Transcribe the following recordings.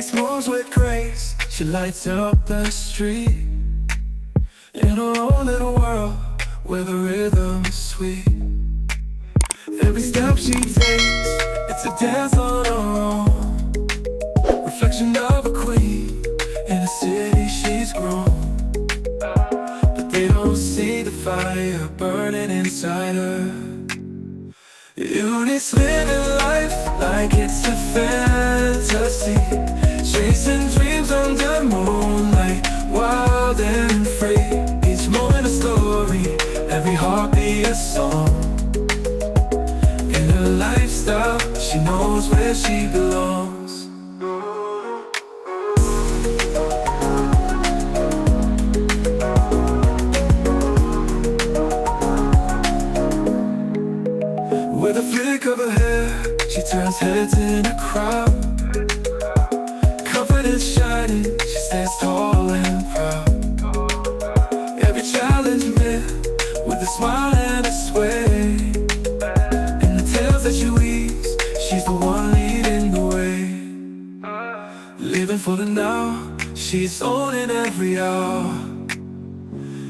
makes moves with grace. She lights up the street in her own little world where the rhythm is sweet. Every step she takes, it's a dance on her own, reflection of a queen in a city she's grown. But they don't see the fire burning inside her. Eunice living life like it's a fantasy, chasing dreams under moonlight, wild and free. Each moment a story, every heartbeat a song. In her lifestyle, she knows where she belongs. With a flick of her hair, she turns heads in a crowd. Confidence shining, she stands tall and proud. Every challenge met with a smile and a sway. In the tales that she weaves, she's the one leading the way. Living for the now, she's owning every hour.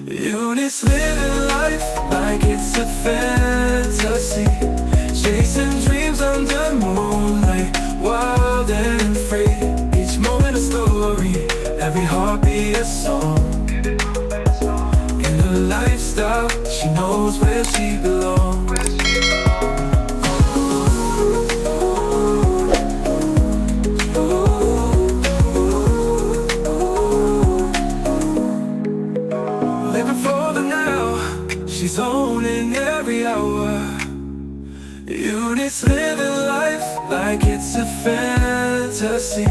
Eunice living life like it's a fantasy, chasing dreams under moonlight, wild and free. Each moment a story, every heartbeat a song. In her lifestyle, she knows where she belongs. Living for the now, she's owning every hour. Eunice living life like it's a fantasy,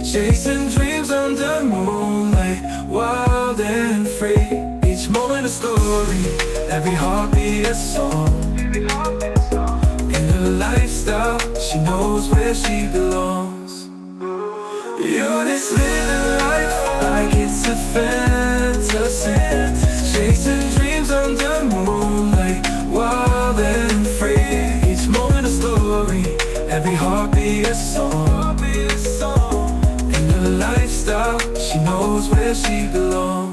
chasing dreams under moonlight, wild and free. Each moment a story, every heartbeat a song. In her lifestyle, she knows where she belongs. Eunice living life like it's a fantasy, chasing dreams under moonlight, wild and free. Every heartbeat a song. In her lifestyle, she knows where she belongs.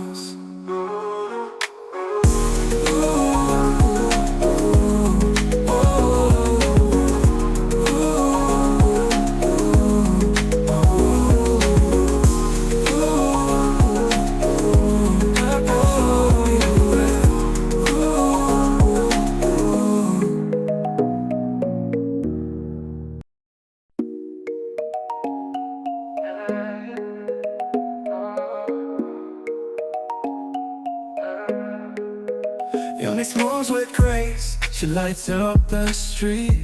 Eunice moves with grace. She lights up the street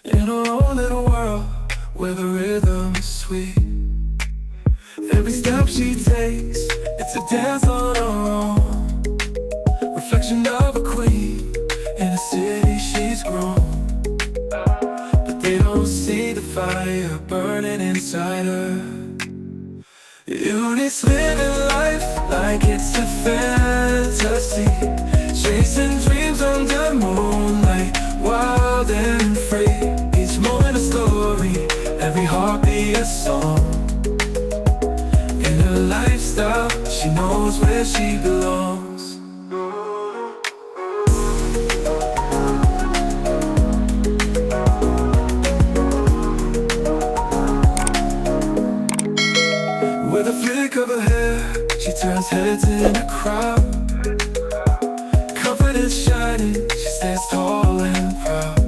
in her own little world where the rhythm is sweet. Every step she takes, it's a dance on her own, reflection of a queen in a city she's grown. But they don't see the fire burning inside her. Eunice living life like it's a fantasy, chasing dreams under moonlight, wild and free. Each moment a story, every heartbeat a song. In her lifestyle, she knows where she belongs. With a flick of her hair, she turns heads in a crowd. Confidence shining, she stands tall and proud.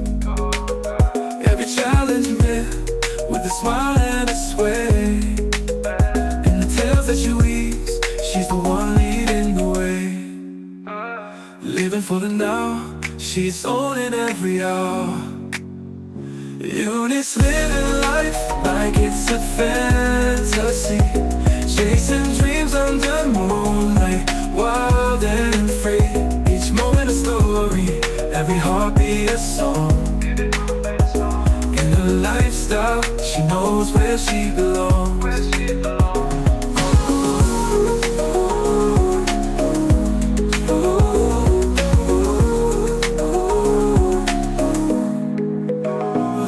Every challenge met with a smile and a sway. In the tales that she weaves, she's the one leading the way. Living for the now, she's owning every hour. Eunice living life like it's a fantasy, chasing dreams under moonlight, wild and free. Each moment a story, every heartbeat a song. In her lifestyle, she knows where she belongs.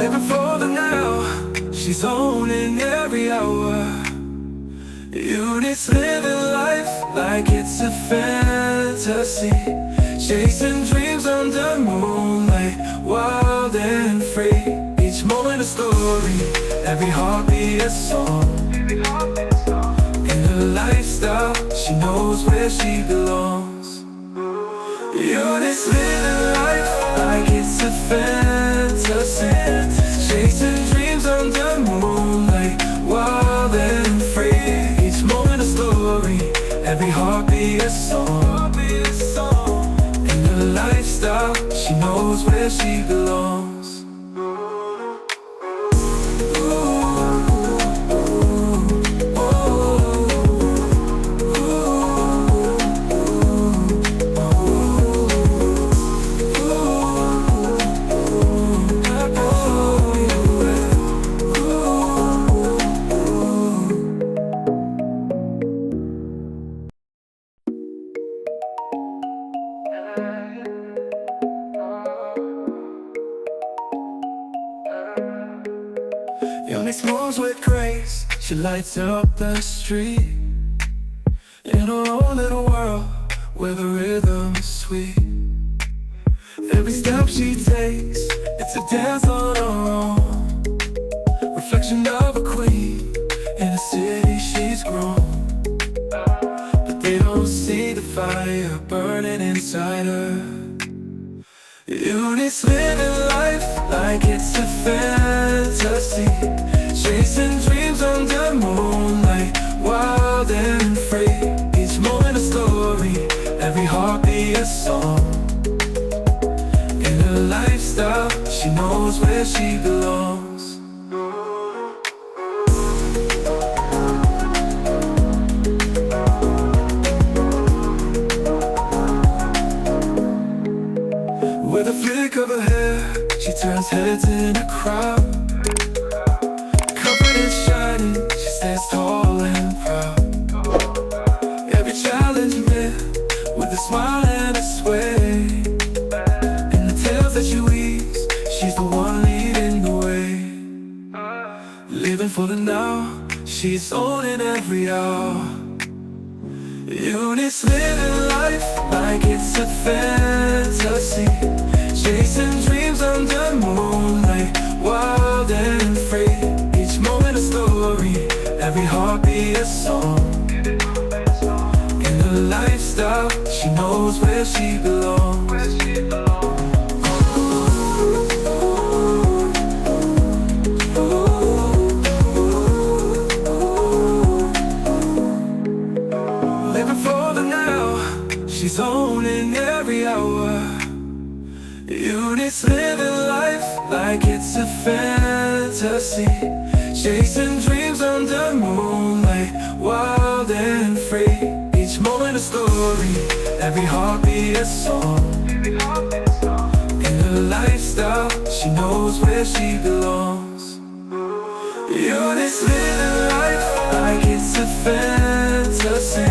Living for the now, she's owning every hour. it's a fantasy, chasing dreams under moonlight, wild and free. Each moment a story, every heartbeat a song. In her lifestyle, she knows where she belongs. Eunice living life like it's a fantasy, chasing dreams under moonlight, wild and free. Each moment a story, every heartbeat a song. In her lifestyle, she knows where she belongs. Eunice moves with grace, she lights up the street. In her own little world, where the rhythm is sweet. Every step she takes, it's a dance on her own. Reflection of a queen, in a city she's grown. But they don't see the fire burning inside her. Eunice living life like it's a fantasy, chasing dreams under moonlight, wild and free. Each moment a story, every heartbeat a song. In her lifestyle, she knows where she belongs. With a flick of her hair, she turns heads in a crowd. Covered in shining, she stands tall and proud. Every challenge met with a smile and a sway. In the tales that she weaves, she's the one leading the way. Living for the now, she's owning every hour. Eunice living life like it's a fantasy, chasing dreams under moonlight, wild and free. Each moment a story, every heartbeat a song. In her lifestyle, she knows where she belongs. Living for the now, she's owning every hour. Eunice living life like it's a fantasy, chasing dreams under moonlight, wild and free. Each moment a story, every heartbeat a song. In her lifestyle, she knows where she belongs. Eunice living life like it's a fantasy,